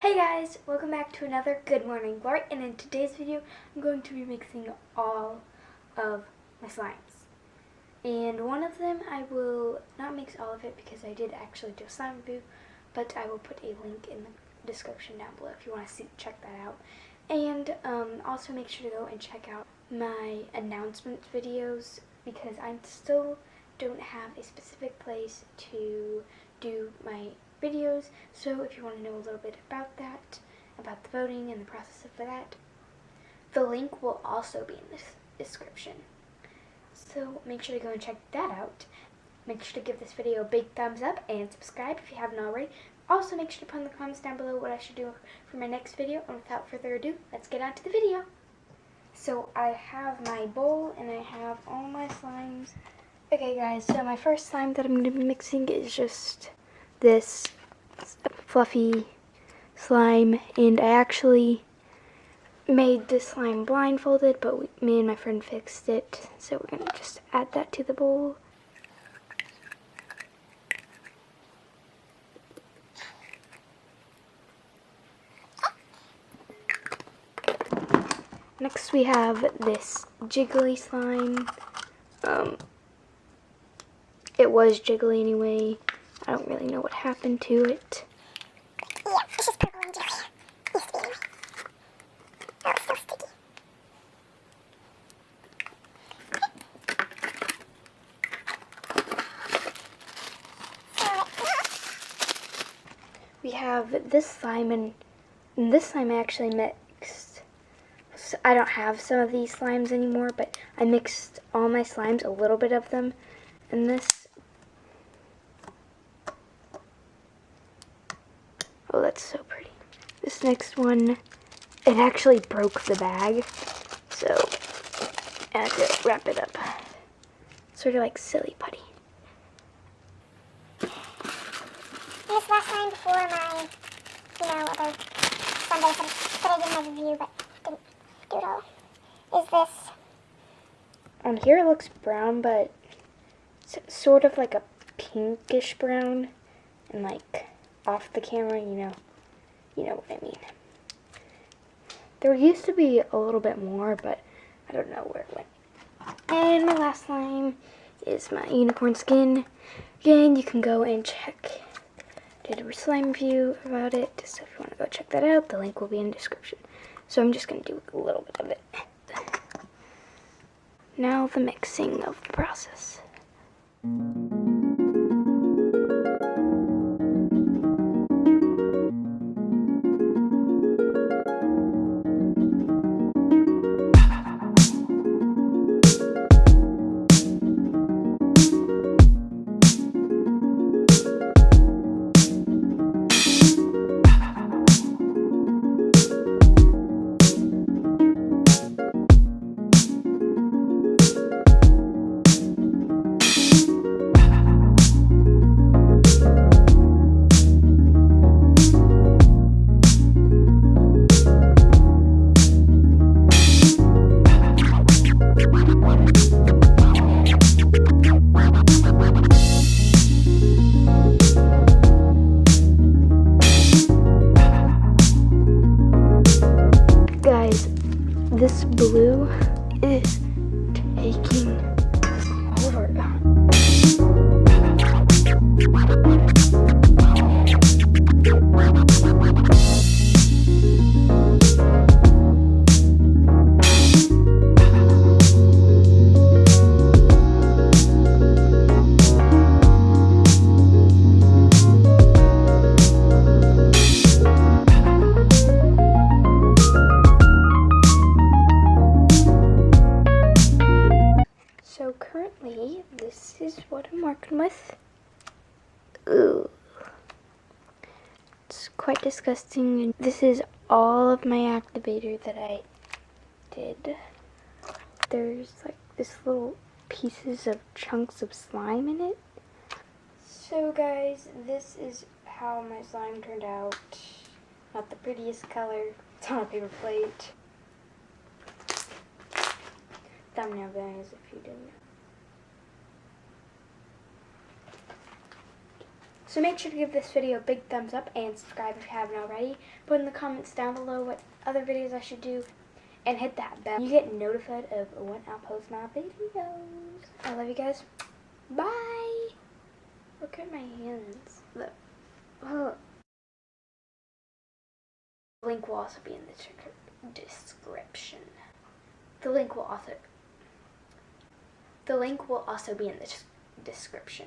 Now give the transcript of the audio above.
Hey guys, welcome back to another Good Morning Glory, and in today's video I'm going to be mixing all of my slimes. And one of them I will not mix all of it because I did actually do a slime review, but I will put a link in the description down below if you want to check that out. And also make sure to go and check out my announcements videos because I still don't have a specific place to do my videos, so if you want to know a little bit about that, about the voting and the process for that, the link will also be in the description. So make sure to go and check that out. Make sure to give this video a big thumbs up and subscribe if you haven't already. Also make sure to put in the comments down below what I should do for my next video, and without further ado, let's get on to the video. So I have my bowl and I have all my slimes. Okay guys, so my first slime that I'm going to be mixing is just this fluffy slime, and I actually made this slime blindfolded, but me and my friend fixed it, so we're going to just add that to the bowl. Next we have this jiggly slime. It was jiggly anyway. I don't really know what happened to it. Yeah, it's just purple and jelly. Used to be anyway. Oh, it's still sticky. We have this slime, and this slime I actually mixed. So I don't have some of these slimes anymore, but I mixed all my slimes, a little bit of them, and this. Oh, that's so pretty. This next one, it actually broke the bag, so I had to wrap it up. Sort of like silly putty. And this last time before my, other Sunday that I did my review but didn't do it all, is this. On here it looks brown, but it's sort of like a pinkish brown, and like off the camera, you know what I mean. There used to be a little bit more, but I don't know where it went. And my last slime is my unicorn skin. Again, you can go and check. I did a slime review about it, so if you want to go check that out, the link will be in the description. So I'm just going to do a little bit of it. Now the mixing of the process. This blue is taking over. So currently, this is what I'm working with. Ooh. It's quite disgusting. And this is all of my activator that I did. There's like this little pieces of chunks of slime in it. So guys, this is how my slime turned out. Not the prettiest color. It's on a paper plate. Thumbnail guys, if you didn't know. So make sure to give this video a big thumbs up and subscribe if you haven't already. Put in the comments down below what other videos I should do. And hit that bell. You get notified of when I'll post my videos. I love you guys. Bye. Look at my hands. Look. Oh. The link will also be in the description. The link will also be in the description.